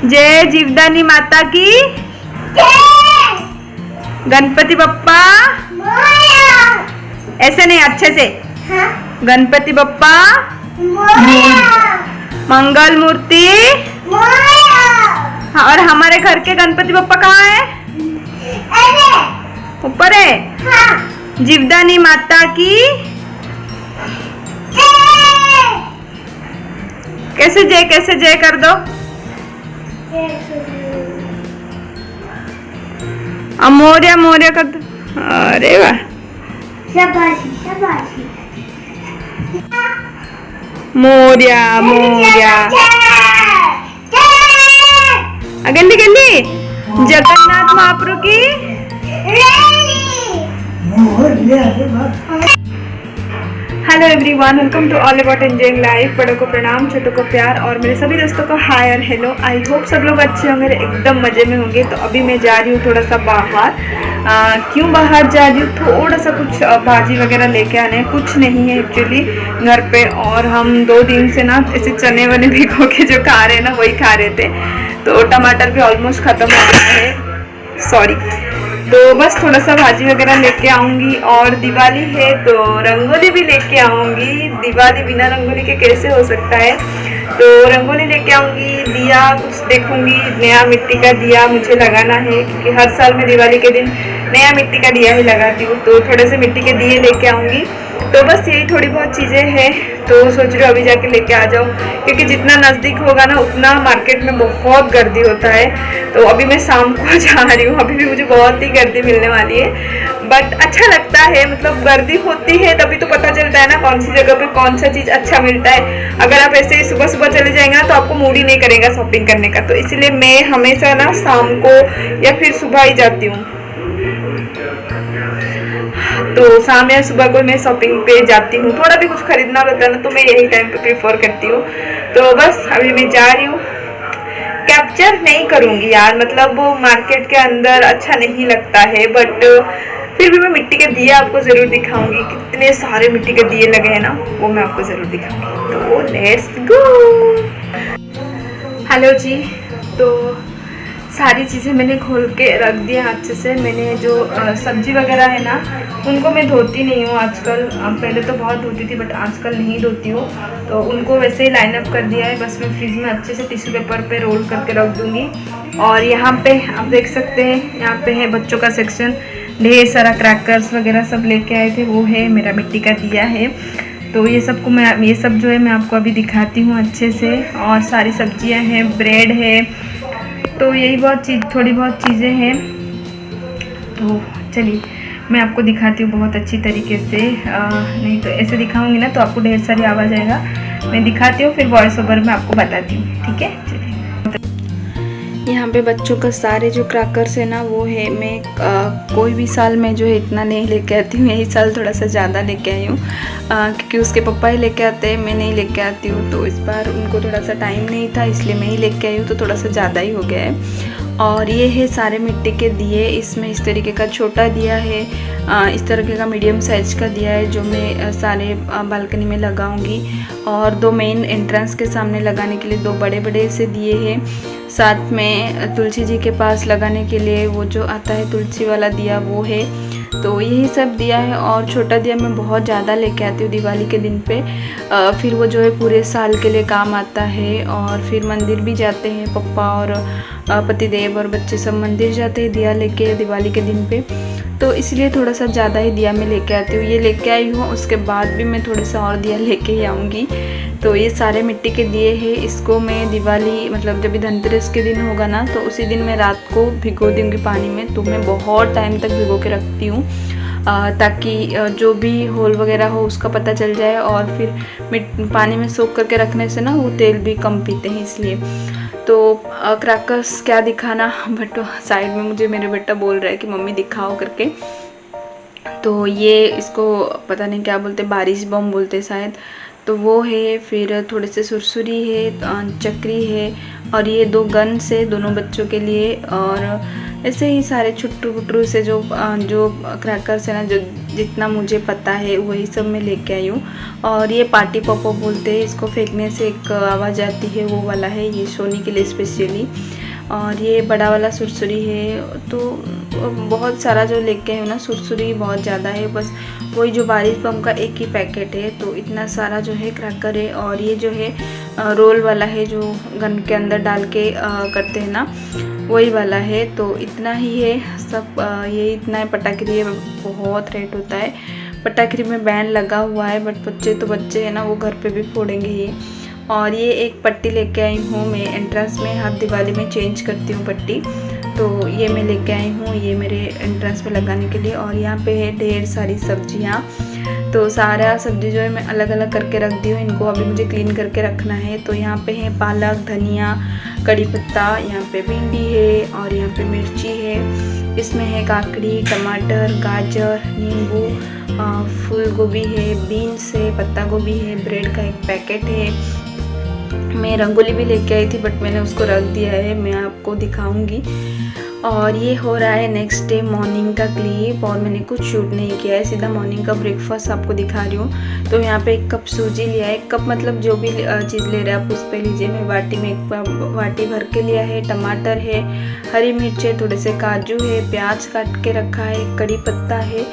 जय जीवदानी माता की, गणपति बप्पा। ऐसे नहीं, अच्छे से। गणपति बप्पा, मंगल मूर्ति। और हमारे घर के गणपति बप्पा कहाँ है? ऊपर है। जीवदानी माता की। कैसे जय कर दो। मोरिया मोरिया कर दो। अरे वाह, शाबाशी शाबाशी। मोरिया मोरिया। गंदी गंदी। जगन्नाथ महाप्रभु की। Hello everyone, welcome to all about enjoying life. बड़ों को प्रणाम, छोटों को प्यार और मेरे सभी दोस्तों को हाय और हेलो। आई होप सब लोग अच्छे होंगे, एकदम मज़े में होंगे। तो अभी मैं जा रही हूँ थोड़ा सा बाहर। क्यों बाहर जा रही हूँ? थोड़ा सा कुछ भाजी वगैरह लेके आने हैं। कुछ नहीं है एक्चुअली घर पे, और हम 2 दिन से ना ऐसे चने वने भिगो के जो खा रहे हैं ना, वही खा रहे थे। तो टमाटर भी ऑलमोस्ट ख़त्म हो गया है, सॉरी। तो बस थोड़ा सा भाजी वगैरह लेके आऊँगी। और दिवाली है तो रंगोली भी लेके आऊँगी। दिवाली बिना रंगोली के कैसे हो सकता है? तो रंगोली लेके आऊँगी, दिया कुछ देखूँगी। नया मिट्टी का दिया मुझे लगाना है, क्योंकि हर साल मैं दिवाली के दिन नया मिट्टी का दिया ही लगाती हूँ। तो थोड़े से मिट्टी के दिए लेके आऊँगी। तो बस यही थोड़ी बहुत चीज़ें हैं। तो सोच रही हूँ अभी जाके लेके आ जाऊँ, क्योंकि जितना नज़दीक होगा ना उतना मार्केट में बहुत गर्दी होता है। तो अभी मैं शाम को जा रही हूँ, अभी भी मुझे बहुत ही गर्दी मिलने वाली है। बट अच्छा लगता है, मतलब गर्दी होती है तभी तो पता चलता है ना कौन सी जगह पे कौन सा चीज़ अच्छा मिलता है। अगर आप ऐसे ही सुबह सुबह चले जाएंगे ना तो आपको मूड ही नहीं करेगा शॉपिंग करने का। तो इसलिए मैं हमेशा ना शाम को या फिर सुबह ही जाती हूँ। तो शाम या सुबह को मैं शॉपिंग पे जाती हूँ। थोड़ा भी कुछ खरीदना रहता है ना तो मैं यही टाइम पे प्रेफर करती हूँ। तो बस अभी मैं जा रही हूँ। कैप्चर नहीं करूँगी यार, मतलब वो मार्केट के अंदर अच्छा नहीं लगता है, बट फिर भी मैं मिट्टी के दिए आपको ज़रूर दिखाऊंगी। कितने सारे मिट्टी के दिए लगे हैं ना, वो मैं आपको ज़रूर दिखाऊंगी। तो लेट्स गो। हेलो जी। तो सारी चीज़ें मैंने खोल के रख दिया अच्छे से। मैंने जो सब्जी वगैरह है ना उनको मैं धोती नहीं हूँ आजकल। पहले तो बहुत धोती थी, बट आजकल नहीं धोती हूँ। तो उनको वैसे ही लाइन अप कर दिया है। बस मैं फ्रिज में अच्छे से टिश्यू पेपर पे रोल करके रख दूँगी। और यहाँ पे आप देख सकते हैं, यहाँ पे है बच्चों का सेक्शन। ढेर सारा क्रैकर्स वगैरह सब लेके आए थे, वो है। मेरा मिट्टी का दिया है। तो ये सब को मैं, ये सब जो है मैं आपको अभी दिखाती हूँ अच्छे से। और सारी सब्जियाँ हैं, ब्रेड है। तो यही थोड़ी बहुत चीज़ें हैं। तो चलिए मैं आपको दिखाती हूँ बहुत अच्छी तरीके से। नहीं तो ऐसे दिखाऊंगी ना तो आपको ढेर सारी आवाज़ आएगा। मैं दिखाती हूँ, फिर वॉइस ओवर में आपको बताती हूँ, ठीक है? चलिए। यहाँ पे बच्चों का सारे जो क्रैकर्स है ना वो है। मैं कोई भी साल में जो है इतना नहीं लेके आती हूँ। यही साल थोड़ा सा ज़्यादा लेके आई हूँ, क्योंकि उसके पापा ही लेके आते हैं, मैं नहीं लेके आती हूँ। तो इस बार उनको थोड़ा सा टाइम नहीं था, इसलिए मैं ही लेके आई हूँ। तो थोड़ा सा ज़्यादा ही हो गया है। और ये है सारे मिट्टी के दिए। इसमें इस तरीके का छोटा दिया है, इस तरीके का मीडियम साइज का दिया है, जो मैं सारे बालकनी में लगाऊंगी। और 2 मेन एंट्रेंस के सामने लगाने के लिए 2 बड़े बड़े से दिए हैं। साथ में तुलसी जी के पास लगाने के लिए वो जो आता है तुलसी वाला दिया, वो है। तो यही सब दिया है। और छोटा दिया मैं बहुत ज़्यादा लेके आती हूँ दिवाली के दिन पे। फिर वो जो है पूरे साल के लिए काम आता है। और फिर मंदिर भी जाते हैं पप्पा और पतिदेव और बच्चे सब मंदिर जाते हैं दिया लेके दिवाली के दिन पे। तो इसलिए थोड़ा सा ज़्यादा ही दिया मैं लेके आती हूँ। ये लेके आई हूँ, उसके बाद भी मैं थोड़ा सा और दिया लेके ही आऊँगी। तो ये सारे मिट्टी के दिए हैं। इसको मैं दिवाली, मतलब जब भी धनतेरस के दिन होगा ना तो उसी दिन मैं रात को भिगो दूँगी पानी में। तो मैं बहुत टाइम तक भिगो के रखती हूँ, ताकि जो भी होल वगैरह हो उसका पता चल जाए। और फिर पानी में सोख करके रखने से ना वो तेल भी कम पीते हैं, इसलिए। तो क्रैकर्स क्या दिखाना, बट साइड में मुझे मेरे बेटा बोल रहा है कि मम्मी दिखाओ करके। तो ये इसको पता नहीं क्या बोलते, बारिश बम बोलते शायद। तो वो है, फिर थोड़े से सुरसुरी है, चक्री है, और ये 2 गन्स है दोनों बच्चों के लिए। और ऐसे ही सारे छुट्टू गुट्टू से जो क्रैकर्स है ना, जो जितना मुझे पता है वही सब मैं लेके आई हूँ। और ये पार्टी पॉपअप बोलते हैं इसको, फेंकने से एक आवाज़ आती है, वो वाला है, ये सोनी के लिए स्पेशली। और ये बड़ा वाला सुरसुरी है। तो बहुत सारा जो लेके आई हूँ ना, सुरसुरी बहुत ज़्यादा है, बस वही जो 22 बम का एक ही पैकेट है, तो इतना सारा जो है क्रैकर है। और ये जो है रोल वाला है, जो गन के अंदर डाल के करते हैं ना, वही वाला है। तो इतना ही है सब, ये इतना है। पटाखरी है, बहुत रेट होता है पटाखरी में, बैन लगा हुआ है, बट बच्चे तो बच्चे हैं ना, वो घर पे भी फोड़ेंगे ये। और ये एक पट्टी लेके आई हूँ मैं, एंट्रेंस में हर दिवाली में चेंज करती हूँ पट्टी, तो ये मैं लेके आई हूँ, ये मेरे एंट्रेंस में लगाने के लिए। और यहाँ पे है ढेर सारी सब्जियाँ, तो सारा सब्जी जो है मैं अलग अलग करके रख दी हूँ, इनको अभी मुझे क्लीन करके रखना है। तो यहाँ पे है पालक, धनिया, कड़ी पत्ता, यहाँ पे भिंडी है, और यहाँ पे मिर्ची है, इसमें है काकड़ी, टमाटर, गाजर, नींबू, फूल गोभी है, बीन्स है, पत्ता गोभी है, ब्रेड का एक पैकेट है। मैं रंगोली भी लेके आई थी, बट मैंने उसको रख दिया है, मैं आपको दिखाऊंगी। और ये हो रहा है नेक्स्ट डे मॉर्निंग का क्लिप, और मैंने कुछ शूट नहीं किया है, सीधा मॉर्निंग का ब्रेकफास्ट आपको दिखा रही हूँ। तो यहाँ पे 1 कप सूजी लिया है, 1 कप मतलब जो भी चीज़ ले रहे हैं आप उस पे लीजिए। मैं वाटी में 1 वाटी भर के लिया है। टमाटर है, हरी मिर्च है, थोड़े से काजू है, प्याज काट के रखा है, कड़ी पत्ता है,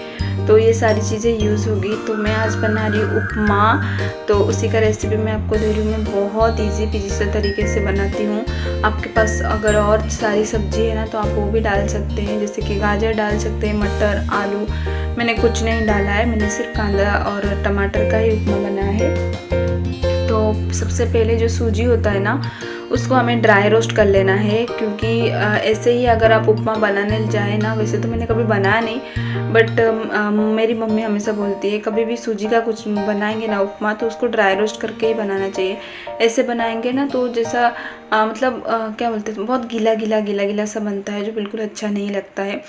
तो ये सारी चीज़ें यूज़ होगी। तो मैं आज बना रही हूँ उपमा, तो उसी का रेसिपी मैं आपको दे रही हूँ। मैं बहुत इजी पीजी से तरीके से बनाती हूँ। आपके पास अगर और सारी सब्जी है ना, तो आप वो भी डाल सकते हैं, जैसे कि गाजर डाल सकते हैं, मटर, आलू। मैंने कुछ नहीं डाला है, मैंने सिर्फ कांदा और टमाटर का ही उपमा बनाया है। तो सबसे पहले जो सूजी होता है ना, उसको हमें ड्राई रोस्ट कर लेना है, क्योंकि ऐसे ही अगर आप उपमा बनाने जाए ना, वैसे तो मैंने कभी बनाया नहीं, बट मेरी मम्मी हमेशा बोलती है कभी भी सूजी का कुछ बनाएंगे ना उपमा, तो उसको ड्राई रोस्ट करके ही बनाना चाहिए। ऐसे बनाएंगे ना तो जैसा मतलब क्या बोलते हैं, बहुत गीला गीला गीला गीला सा बनता है, जो बिल्कुल अच्छा नहीं लगता है।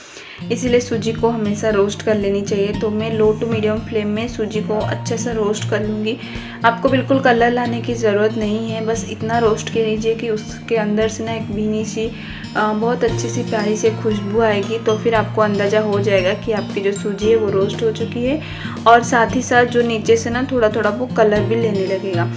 इसीलिए सूजी को हमेशा रोस्ट कर लेनी चाहिए। तो मैं लो टू मीडियम फ्लेम में सूजी को अच्छे से रोस्ट कर लूँगी। आपको बिल्कुल कलर लाने की ज़रूरत नहीं है, बस इतना रोस्ट कर लीजिए कि उसके अंदर से ना एक भीनी सी बहुत अच्छी सी प्यारी सी खुशबू आएगी। तो फिर आपको अंदाज़ा हो जाएगा कि आपकी जो सूजी है वो रोस्ट हो चुकी है, और साथ ही साथ जो नीचे से ना थोड़ा थोड़ा वो कलर भी लेने लगेगा।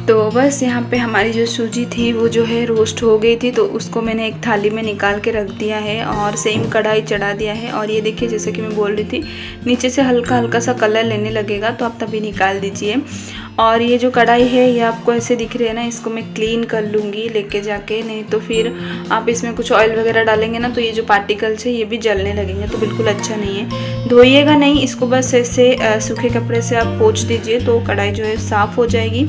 तो बस यहाँ पे हमारी जो सूजी थी वो जो है रोस्ट हो गई थी, तो उसको मैंने एक थाली में निकाल के रख दिया है, और सेम कढ़ाई चढ़ा दिया है। और ये देखिए, जैसे कि मैं बोल रही थी, नीचे से हल्का हल्का सा कलर लेने लगेगा, तो आप तभी निकाल दीजिए। और ये जो कढ़ाई है ये आपको ऐसे दिख रही है ना, इसको मैं क्लीन कर लूँगी लेके जाके, नहीं तो फिर आप इसमें कुछ ऑयल वगैरह डालेंगे ना, तो ये जो पार्टिकल्स है ये भी जलने लगेंगे, तो बिल्कुल अच्छा नहीं है। धोइएगा नहीं इसको, बस ऐसे सूखे कपड़े से आप पोंछ दीजिए, तो कढ़ाई जो है साफ़ हो जाएगी।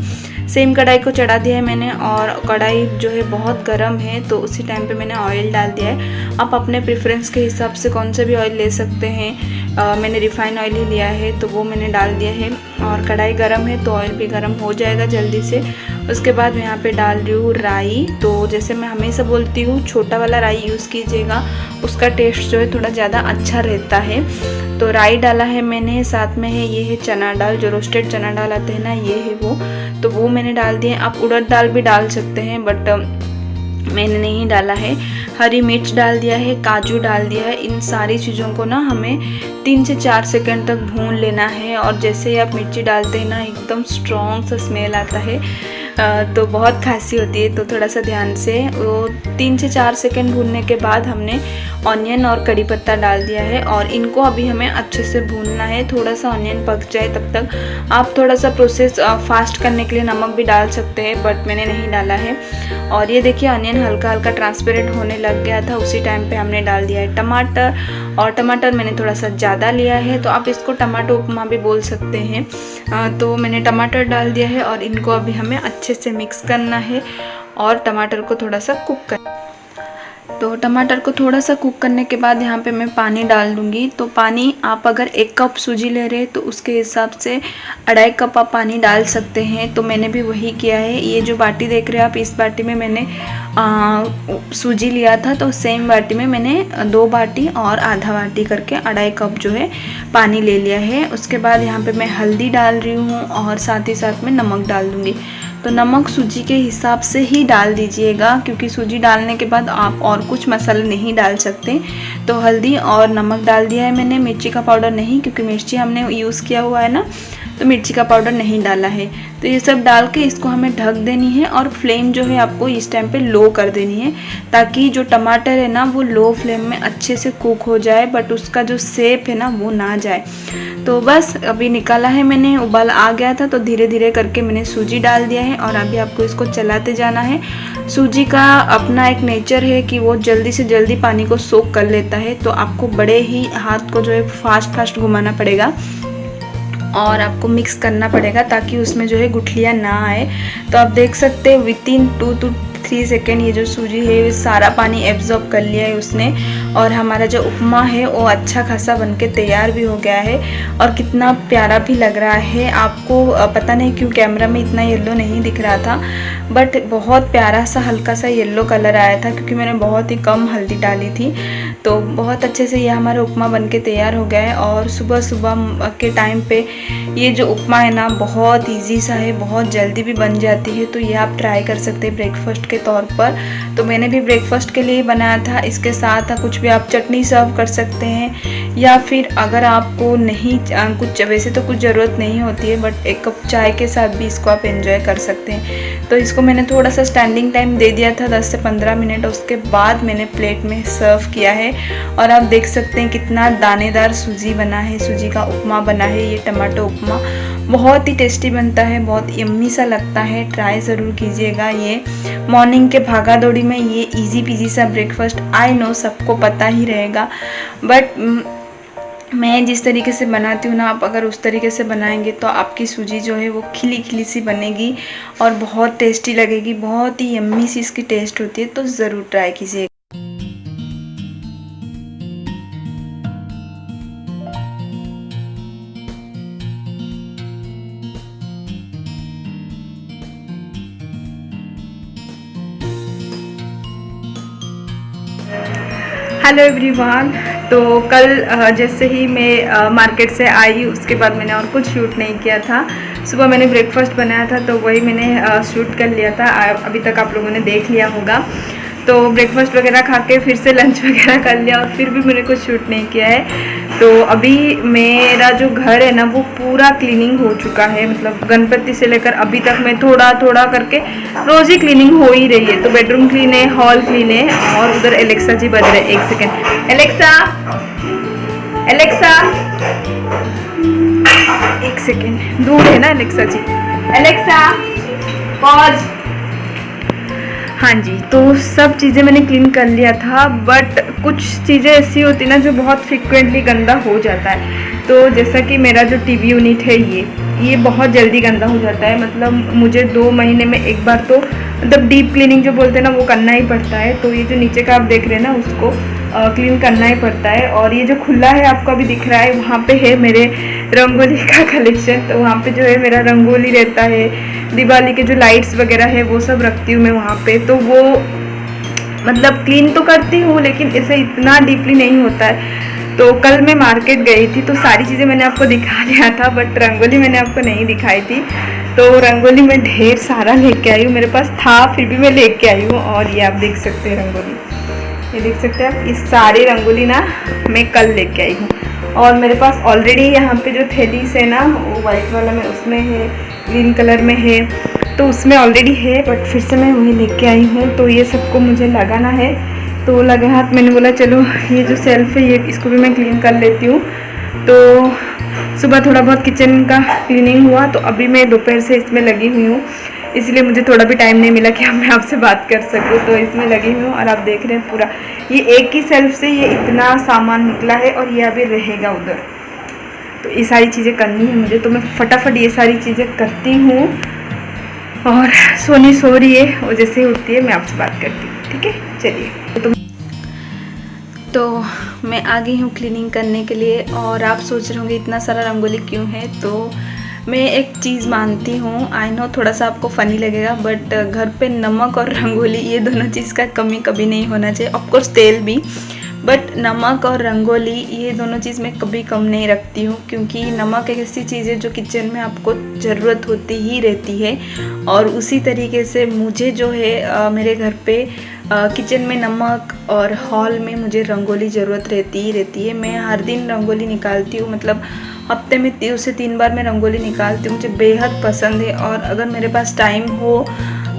सेम कढ़ाई को चढ़ा दिया है मैंने, और कढ़ाई जो है बहुत गर्म है, तो उसी टाइम पे मैंने ऑयल डाल दिया है। आप अपने प्रेफरेंस के हिसाब से कौन सा भी ऑयल ले सकते हैं। मैंने रिफाइंड ऑयल ही लिया है, तो वो मैंने डाल दिया है। और कढ़ाई गर्म है तो ऑयल भी गर्म हो जाएगा जल्दी से। उसके बाद मैं यहाँ पे डाल रही हूँ राई। तो जैसे मैं हमेशा बोलती हूँ, छोटा वाला राई यूज़ कीजिएगा, उसका टेस्ट जो है थोड़ा ज़्यादा अच्छा रहता है। तो राई डाला है मैंने, साथ में है ये है चना दाल, जो रोस्टेड चना दाल आते हैं ना, ये है वो, तो वो मैंने डाल दिए। आप उड़द दाल भी डाल सकते हैं, बट मैंने नहीं डाला है। हरी मिर्च डाल दिया है, काजू डाल दिया है। इन सारी चीज़ों को ना हमें 3 से 4 सेकंड तक भून लेना है। और जैसे ही आप मिर्ची डालते हैं ना, एकदम स्ट्रॉन्ग सा स्मेल आता है, तो बहुत खांसी होती है। तो थोड़ा सा ध्यान से वो 3 से 4 सेकंड भूनने के बाद हमने ऑनियन और कड़ी पत्ता डाल दिया है, और इनको अभी हमें अच्छे से भूनना है। थोड़ा सा ऑनियन पक जाए तब तक आप थोड़ा सा प्रोसेस फास्ट करने के लिए नमक भी डाल सकते हैं, बट मैंने नहीं डाला है। और ये देखिए, ऑनियन हल्का हल्का ट्रांसपेरेंट होने लग गया था, उसी टाइम पे हमने डाल दिया है टमाटर। और टमाटर मैंने थोड़ा सा ज़्यादा लिया है, तो आप इसको टमाटो उपमा भी बोल सकते हैं। तो मैंने टमाटर डाल दिया है, और इनको अभी हमें अच्छे से मिक्स करना है, और टमाटर को थोड़ा सा कुक कर। तो टमाटर को थोड़ा सा कुक करने के बाद यहाँ पे मैं पानी डाल दूँगी। तो पानी आप अगर 1 कप सूजी ले रहे हैं तो उसके हिसाब से 2.5 कप आप पानी डाल सकते हैं। तो मैंने भी वही किया है। ये जो बाटी देख रहे हैं आप, इस बाटी में मैंने सूजी लिया था, तो सेम बाटी में मैंने 2 बाटी और आधा बाटी करके 2.5 कप जो है पानी ले लिया है। उसके बाद यहाँ पे मैं हल्दी डाल रही हूँ और साथ ही साथ में नमक डाल दूँगी। तो नमक सूजी के हिसाब से ही डाल दीजिएगा, क्योंकि सूजी डालने के बाद आप और कुछ मसाले नहीं डाल सकते। तो हल्दी और नमक डाल दिया है मैंने, मिर्ची का पाउडर नहीं, क्योंकि मिर्ची हमने यूज़ किया हुआ है ना, तो मिर्ची का पाउडर नहीं डाला है। तो ये सब डाल के इसको हमें ढक देनी है और फ्लेम जो है आपको इस टाइम पे लो कर देनी है, ताकि जो टमाटर है ना वो लो फ्लेम में अच्छे से कुक हो जाए, बट उसका जो शेप है ना वो ना जाए। तो बस अभी निकाला है मैंने, उबाल आ गया था, तो धीरे धीरे करके मैंने सूजी डाल दिया है और अभी आपको इसको चलाते जाना है। सूजी का अपना एक नेचर है कि वो जल्दी से जल्दी पानी को सोख कर लेता है, तो आपको बड़े ही हाथ को जो है फास्ट घुमाना पड़ेगा और आपको मिक्स करना पड़ेगा, ताकि उसमें जो है गुठलियाँ ना आए। तो आप देख सकते हैं विथिन 2 to 3 सेकेंड ये जो सूजी है सारा पानी एब्जॉर्ब कर लिया है उसने, और हमारा जो उपमा है वो अच्छा खासा बनके तैयार भी हो गया है और कितना प्यारा भी लग रहा है। आपको पता नहीं क्यों कैमरा में इतना येलो नहीं दिख रहा था, बट बहुत प्यारा सा हल्का सा येलो कलर आया था, क्योंकि मैंने बहुत ही कम हल्दी डाली थी। तो बहुत अच्छे से ये हमारा उपमा बनके तैयार हो गया है। और सुबह सुबह के टाइम पे ये जो उपमा है ना बहुत इजी सा है, बहुत जल्दी भी बन जाती है। तो ये आप ट्राई कर सकते हैं ब्रेकफास्ट के तौर पर। तो मैंने भी ब्रेकफास्ट के लिए ही बनाया था। इसके साथ कुछ भी आप चटनी सर्व कर सकते हैं, या फिर अगर आपको नहीं कुछ, वैसे तो कुछ ज़रूरत नहीं होती है, बट 1 कप चाय के साथ भी इसको आप एंजॉय कर सकते हैं। तो इसको मैंने थोड़ा सा स्टैंडिंग टाइम दे दिया था 10 से 15 मिनट, उसके बाद मैंने प्लेट में सर्व किया है। और आप देख सकते हैं कितना दानेदार सूजी बना है, सूजी का उपमा बना है। ये टमाटो उपमा बहुत ही टेस्टी बनता है, बहुत यम्मी सा लगता है। ट्राई ज़रूर कीजिएगा। ये मॉर्निंग के भागा दौड़ी में ये इजी पीजी सा ब्रेकफास्ट, आई नो सबको पता ही रहेगा, बट मैं जिस तरीके से बनाती हूँ ना, आप अगर उस तरीके से बनाएंगे तो आपकी सूजी जो है वो खिली खिली सी बनेगी और बहुत टेस्टी लगेगी। बहुत ही यम्मी सी इसकी टेस्ट होती है। तो ज़रूर ट्राई कीजिएगा। Hello everyone. तो कल जैसे ही मैं मार्केट से आई, उसके बाद मैंने और कुछ शूट नहीं किया था। सुबह मैंने ब्रेकफास्ट बनाया था तो वही मैंने शूट कर लिया था। अभी तक आप लोगों ने देख लिया होगा। तो ब्रेकफास्ट वगैरह खा के फिर से लंच वगैरह कर लिया और फिर भी मैंने कुछ शूट नहीं किया है। तो अभी मेरा जो घर है ना वो पूरा क्लीनिंग हो चुका है, मतलब गणपति से लेकर अभी तक मैं थोड़ा थोड़ा करके रोज़ ही क्लीनिंग हो ही रही है। तो बेडरूम क्लीन है, हॉल क्लीन है, और उधर एलेक्सा जी बज रहे। 1 सेकेंड, एलेक्सा एलेक्सा 1 सेकेंड, दूर है ना एलेक्सा जी। Alexa pause. हाँ जी, तो सब चीज़ें मैंने क्लीन कर लिया था, बट कुछ चीज़ें ऐसी होती ना जो बहुत फ्रिक्वेंटली गंदा हो जाता है। तो जैसा कि मेरा जो टीवी यूनिट है ये बहुत जल्दी गंदा हो जाता है। मतलब मुझे 2 महीने में एक बार तो मतलब डीप क्लीनिंग जो बोलते हैं ना वो करना ही पड़ता है। तो ये जो नीचे का आप देख रहे हैं ना उसको क्लीन करना ही पड़ता है। और ये जो खुला है आपको अभी दिख रहा है, वहाँ पे है मेरे रंगोली का कलेक्शन। तो वहाँ पे जो है मेरा रंगोली रहता है, दिवाली के जो लाइट्स वगैरह है वो सब रखती हूँ मैं वहाँ पे। तो वो मतलब क्लीन तो करती हूँ, लेकिन इसे इतना डीपली नहीं होता है। तो कल मैं मार्केट गई थी तो सारी चीज़ें मैंने आपको दिखा दिया था, बट रंगोली मैंने आपको नहीं दिखाई थी। तो रंगोली मैं ढेर सारा लेके आई हूँ, मेरे पास था फिर भी मैं लेके आई हूँ। और ये आप देख सकते हैं रंगोली, ये देख सकते हैं आप, इस सारी रंगोली ना मैं कल लेके आई हूँ। और मेरे पास ऑलरेडी यहाँ पे जो थैली से ना वो वाइट वाला में उसमें है, ग्रीन कलर में है, तो उसमें ऑलरेडी है, बट फिर से मैं वही लेके आई हूँ। तो ये सबको मुझे लगाना है, तो लगा हाथ मैंने बोला चलो ये जो सेल्फ है ये इसको भी मैं क्लीन कर लेती हूँ। तो सुबह थोड़ा बहुत किचन का क्लीनिंग हुआ, तो अभी मैं दोपहर से इसमें लगी हुई हूँ, इसलिए मुझे थोड़ा भी टाइम नहीं मिला कि अब मैं आपसे बात कर सकूँ। तो इसमें लगी हुई हूँ और आप देख रहे हैं पूरा ये एक ही सेल्फ से ये इतना सामान निकला है और ये अभी रहेगा उधर। तो ये सारी चीज़ें करनी है मुझे, तो मैं फटाफट ये सारी चीज़ें करती हूँ। और सोनी सो रही है, वो जैसे ही उठती है मैं आपसे बात करती हूँ, ठीक है? चलिए। तो तो मैं आ गई हूँ क्लीनिंग करने के लिए। और आप सोच रहे होंगे इतना सारा रंगोली क्यों है, तो मैं एक चीज़ मानती हूँ, आई नो थोड़ा सा आपको फ़नी लगेगा, बट घर पे नमक और रंगोली ये दोनों चीज़ का कमी कभी नहीं होना चाहिए। ऑफकोर्स तेल भी, बट नमक और रंगोली ये दोनों चीज़ मैं कभी कम नहीं रखती हूँ, क्योंकि नमक एक ऐसी चीज़ है जो किचन में आपको ज़रूरत होती ही रहती है। और उसी तरीके से मुझे जो है मेरे घर पे किचन में नमक और हॉल में मुझे रंगोली ज़रूरत रहती ही रहती है। मैं हर दिन रंगोली निकालती हूँ, मतलब हफ्ते में 2 से 3 बार मैं रंगोली निकालती हूँ। मुझे बेहद पसंद है और अगर मेरे पास टाइम हो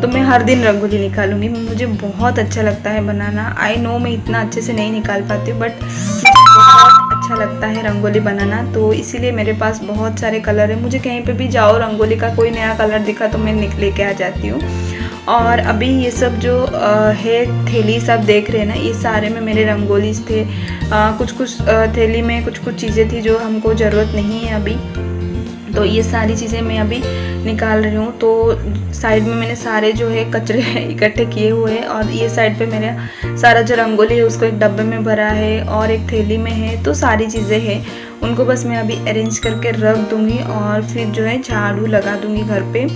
तो मैं हर दिन रंगोली निकालूंगी। मुझे बहुत अच्छा लगता है बनाना। आई नो मैं इतना अच्छे से नहीं निकाल पाती हूँ, बट बहुत अच्छा लगता है रंगोली बनाना, तो इसीलिए मेरे पास बहुत सारे कलर है। मुझे कहीं पे भी जाओ रंगोली का कोई नया कलर दिखा तो मैं लेके आ जाती हूँ। और अभी ये सब जो है थैली सब देख रहे हैं ना, ये सारे में मेरे रंगोलीज थे। कुछ थैली में कुछ चीज़ें थी जो हमको ज़रूरत नहीं है अभी, तो ये सारी चीज़ें मैं अभी निकाल रही हूँ। तो साइड में मैंने सारे जो है कचरे इकट्ठे किए हुए हैं, और ये साइड पे मेरा सारा जो रंगोली है उसको एक डब्बे में भरा है और एक थैली में है। तो सारी चीज़ें हैं, उनको बस मैं अभी अरेंज करके रख दूँगी और फिर जो है झाड़ू लगा दूँगी घर पे।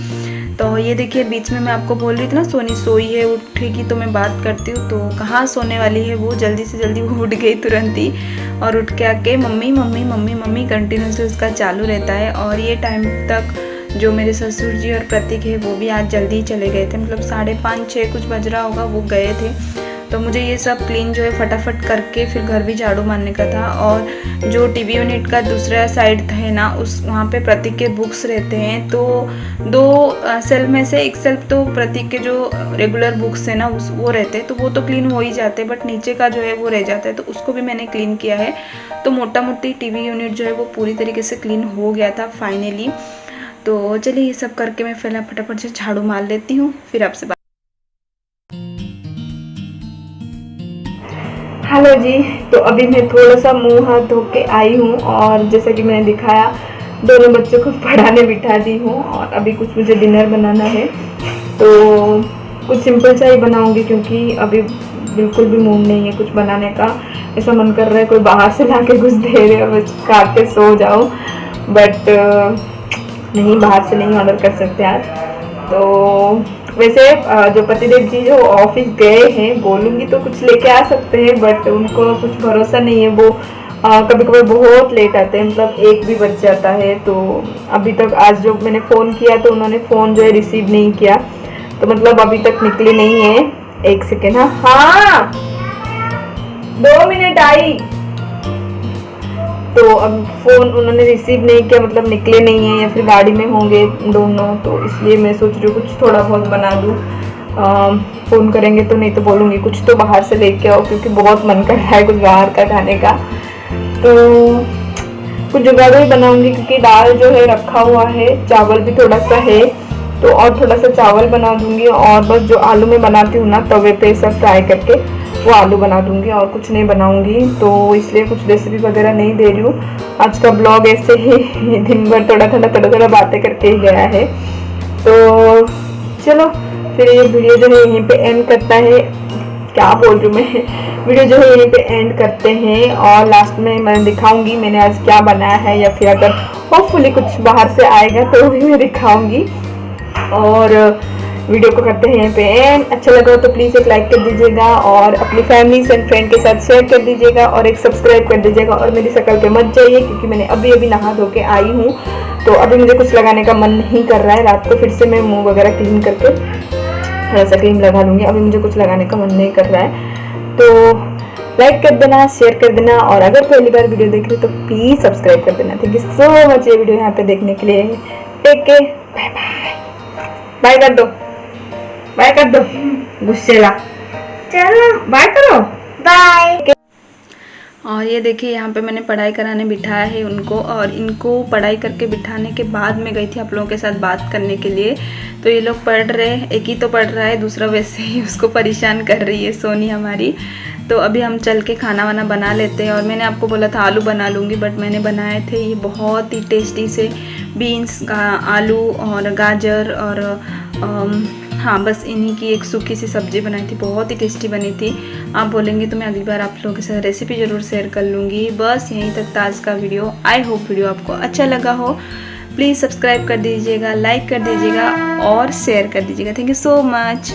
तो ये देखिए बीच में मैं आपको बोल रही थी ना सोनी सोई है, उठेगी तो मैं बात करती हूँ, तो कहाँ सोने वाली है वो, जल्दी से जल्दी वो उठ गई तुरंत ही, और उठ के आके mummy mummy mummy mummy continuously उसका चालू रहता है। और ये टाइम तक जो मेरे ससुर जी और प्रतीक है वो भी आज जल्दी चले गए थे, मतलब 5:30-6 कुछ बज रहा होगा वो गए थे। तो मुझे ये सब क्लीन जो है फटाफट करके फिर घर भी झाड़ू मारने का था। और जो टीवी यूनिट का दूसरा साइड है ना, उस वहाँ पे प्रतीक के बुक्स रहते हैं, तो 2 सेल्फ में से एक सेल्फ तो प्रतीक के जो रेगुलर बुक्स है ना वो रहते हैं, तो वो तो क्लीन हो ही जाते हैं, बट नीचे का जो है वो रह जाता है, तो उसको भी मैंने क्लीन किया है। तो मोटा मोटी टीवी यूनिट जो है वो पूरी तरीके से क्लीन हो गया था फाइनली। तो चलिए ये सब करके मैं पहले फटाफट से झाड़ू मार लेती हूँ, फिर आपसे हेलो जी, तो अभी मैं थोड़ा सा मुंह हाथ धो के आई हूँ, और जैसा कि मैंने दिखाया दोनों बच्चों को पढ़ाने बिठा दी हूँ, और अभी कुछ मुझे डिनर बनाना है। तो कुछ सिंपल सा ही बनाऊँगी, क्योंकि अभी बिल्कुल भी मूड नहीं है कुछ बनाने का। ऐसा मन कर रहा है कोई बाहर से ला के कुछ दे दे और बस खा के सो जाओ, बट नहीं, बाहर से नहीं ऑर्डर कर सकते आज। तो वैसे जो पतिदेव जी जो ऑफिस गए हैं, बोलूँगी तो कुछ लेके आ सकते हैं, बट उनको कुछ भरोसा नहीं है। वो कभी कभी बहुत लेट आते हैं, मतलब 1 भी बज जाता है। तो अभी तक आज जो मैंने फ़ोन किया तो उन्होंने फ़ोन जो है रिसीव नहीं किया, तो मतलब अभी तक निकले नहीं है। 1 सेकेंड, हाँ 2 मिनट आई। तो अब फ़ोन उन्होंने रिसीव नहीं किया, मतलब निकले नहीं हैं या फिर गाड़ी में होंगे दोनों, तो इसलिए मैं सोच रही हूँ कुछ थोड़ा बहुत बना दूँ। फ़ोन करेंगे तो, नहीं तो बोलूँगी कुछ तो बाहर से लेके आओ, क्योंकि बहुत मन कर रहा है कुछ बाहर का खाने का। तो कुछ जुगाड़ ही बनाऊँगी, क्योंकि दाल जो है रखा हुआ है, चावल भी थोड़ा सा है, तो और थोड़ा सा चावल बना दूँगी। और बस जो आलू में बनाती हूँ ना तवे पे सब फ्राई करके, वो आलू बना दूँगी, और कुछ नहीं बनाऊँगी। तो इसलिए कुछ रेसिपी वगैरह नहीं दे रही हूँ। आज का ब्लॉग ऐसे ही दिन भर थोड़ा बातें करके ही गया है। तो चलो फिर ये वीडियो जो है यहीं पे एंड करता है, क्या बोल रही हूँ मैं, वीडियो जो है यहीं पे एंड करते हैं। और लास्ट में मैं दिखाऊंगी मैंने आज क्या बनाया है, या फिर अगर होपफुली कुछ बाहर से आएगा तो भी मैं दिखाऊंगी। और वीडियो को करते हैं यहाँ पे एंड। अच्छा लगा तो प्लीज़ एक लाइक कर दीजिएगा, और अपनी फैमिली एंड फ्रेंड के साथ शेयर कर दीजिएगा, और एक सब्सक्राइब कर दीजिएगा। और मेरी शक्ल पे मत जाइए, क्योंकि मैंने अभी नहा धो के आई हूँ, तो अभी मुझे कुछ लगाने का मन नहीं कर रहा है। रात को फिर से मैं मुँह वगैरह क्लीन करके थोड़ा सा क्रीम लगा लूँगी, अभी मुझे कुछ लगाने का मन नहीं कर रहा है। तो लाइक कर देना, शेयर कर देना, और अगर पहली बार वीडियो देख रहे हो तो प्लीज़ सब्सक्राइब कर देना। थैंक यू सो मच ये वीडियो यहाँ पे देखने के लिए। Take care, bye bye. Bye कर दो, बाय कर दो, गुस्सेला, चलो बाय करो, बाय। और ये देखिए यहाँ पे मैंने पढ़ाई कराने बिठाया है उनको, और इनको पढ़ाई करके बिठाने के बाद मैं गई थी आप लोगों के साथ बात करने के लिए। तो ये लोग पढ़ रहे हैं, एक ही तो पढ़ रहा है, दूसरा वैसे ही उसको परेशान कर रही है सोनी हमारी। तो अभी हम चल के खाना वाना बना लेते हैं। और मैंने आपको बोला था आलू बना लूँगी, बट मैंने बनाए थे ये बहुत ही टेस्टी से बीन्स, आलू और गाजर और हाँ बस इन्हीं की एक सूखी सी सब्ज़ी बनाई थी, बहुत ही टेस्टी बनी थी। आप बोलेंगे तो मैं अगली बार आप लोगों के साथ रेसिपी ज़रूर शेयर कर लूँगी। बस यहीं तक था आज का वीडियो। आई होप वीडियो आपको अच्छा लगा हो। प्लीज़ सब्सक्राइब कर दीजिएगा, लाइक कर दीजिएगा और शेयर कर दीजिएगा। Thank you so much.